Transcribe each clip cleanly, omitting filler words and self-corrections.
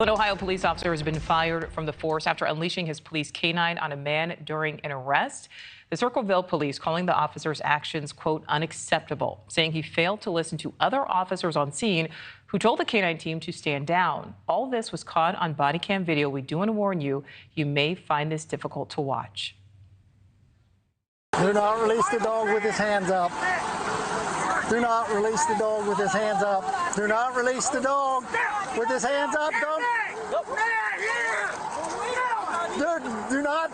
An Ohio police officer has been fired from the force after unleashing his police K-9 on a man during an arrest. The Circleville police calling the officer's actions, quote, unacceptable, saying he failed to listen to other officers on scene who told the K-9 team to stand down. All this was caught on body cam video. We do want to warn you, you may find this difficult to watch. Do not release the dog with his hands up. Do not release the dog with his hands up. Do not release the dog with his hands up. Don't. Do not.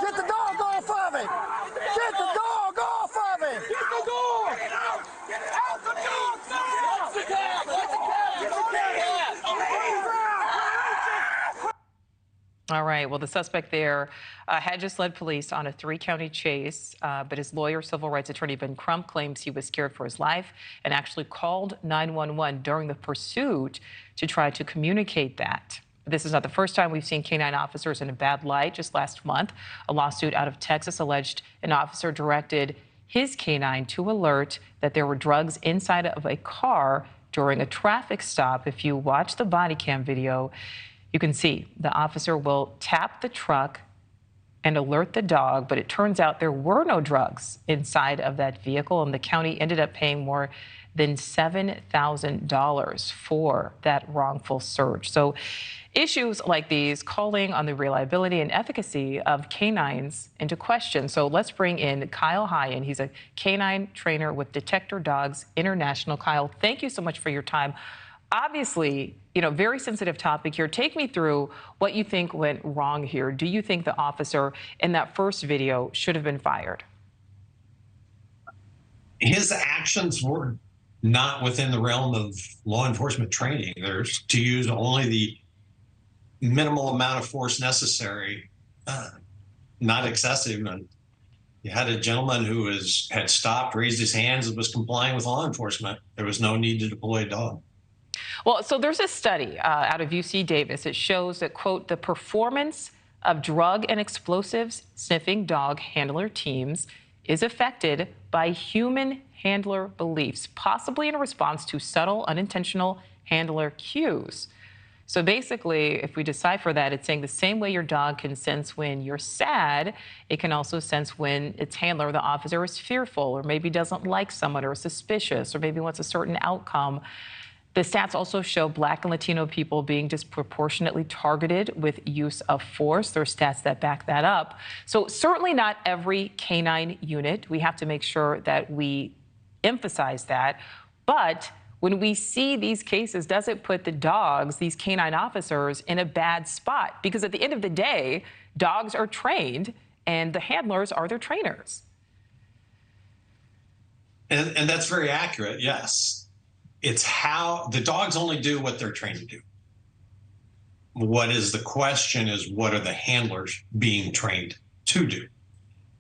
Get the dog off of him. Get the dog off of him. Get the dog. Get out the dog. Get the cat. Get the cat. All right. Well, the suspect there had just led police on a 3-county chase, but his lawyer, civil rights attorney Ben Crump, claims he was scared for his life and actually called 911 during the pursuit to try to communicate that. This is not the first time we've seen K-9 officers in a bad light. Just last month, a lawsuit out of Texas alleged an officer directed his K-9 to alert that there were drugs inside of a car during a traffic stop. If you watch the body cam video, you can see the officer will tap the truck and alert the dog, but it turns out there were no drugs inside of that vehicle, and the county ended up paying more than $7,000 for that wrongful search. So issues like these calling on the reliability and efficacy of K-9s into question. So let's bring in Kyle Heyen. He's a K-9 trainer with Detector Dogs International. Kyle, thank you so much for your time. Obviously, very sensitive topic here. Take me through what you think went wrong here. Do you think the officer in that first video should have been fired? His actions were not within the realm of law enforcement training. There's to use only the minimal amount of force necessary, not excessive. And you had a gentleman who had stopped, raised his hands, and was complying with law enforcement. There was no need to deploy a dog. Well, so there's a study out of UC Davis. It shows that, quote, the performance of drug and explosives sniffing dog handler teams is affected by human handler beliefs, possibly in response to subtle, unintentional handler cues. So basically, if we decipher that, it's saying the same way your dog can sense when you're sad, it can also sense when its handler, the officer, is fearful or maybe doesn't like someone or suspicious or maybe wants a certain outcome. The stats also show Black and Latino people being disproportionately targeted with use of force. There are stats that back that up. So certainly not every K-9 unit. We have to make sure that we emphasize that. But when we see these cases, does it put the dogs, these K-9 officers, in a bad spot? Because at the end of the day, dogs are trained and the handlers are their trainers. And that's very accurate, yes. It's how the dogs only do what they're trained to do. What is the question is, what are the handlers being trained to do?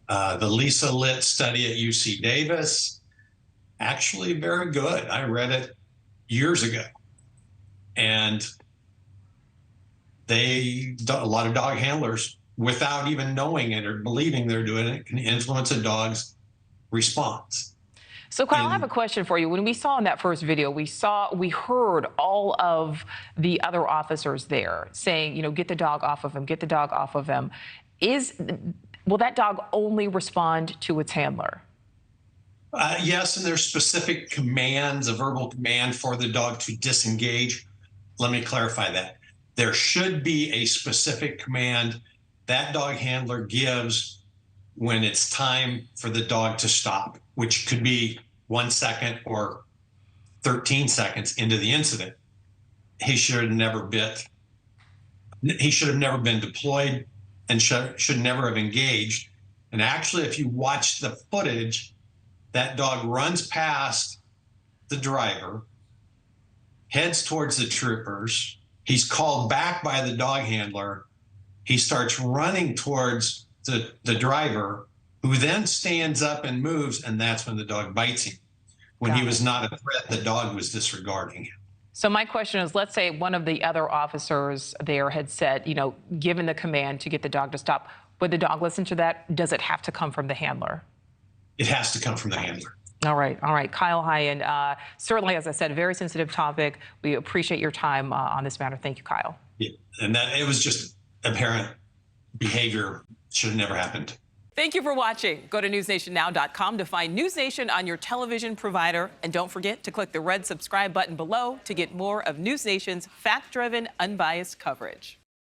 The Lisa Litt study at UC Davis, actually very good. I read it years ago. And a lot of dog handlers, without even knowing it or believing they're doing it, can influence a dog's response. So, Kyle, I have a question for you. When we saw in that first video, we heard all of the other officers there saying, get the dog off of him, get the dog off of him. Will that dog only respond to its handler? Yes, and there's specific commands, a verbal command for the dog to disengage. Let me clarify that. There should be a specific command that dog handler gives when it's time for the dog to stop, which could be 1 second or 13 seconds into the incident. He should have never bit. He should have never been deployed and should never have engaged. And actually, if you watch the footage, that dog runs past the driver, heads towards the troopers. He's called back by the dog handler. He starts running towards the driver, who then stands up and moves, and that's when the dog bites him. When he was not a threat, the dog was disregarding him. So my question is, let's say one of the other officers there had said, given the command to get the dog to stop, would the dog listen to that? Does it have to come from the handler? It has to come from the handler. All right. All right. Kyle Heyen, certainly, as I said, a very sensitive topic. We appreciate your time on this matter. Thank you, Kyle. Yeah. And that it was just apparent behavior should have never happened. Thank you for watching. Go to newsnationnow.com to find News Nation on your television provider. And don't forget to click the red subscribe button below to get more of News Nation's fact-driven, unbiased coverage.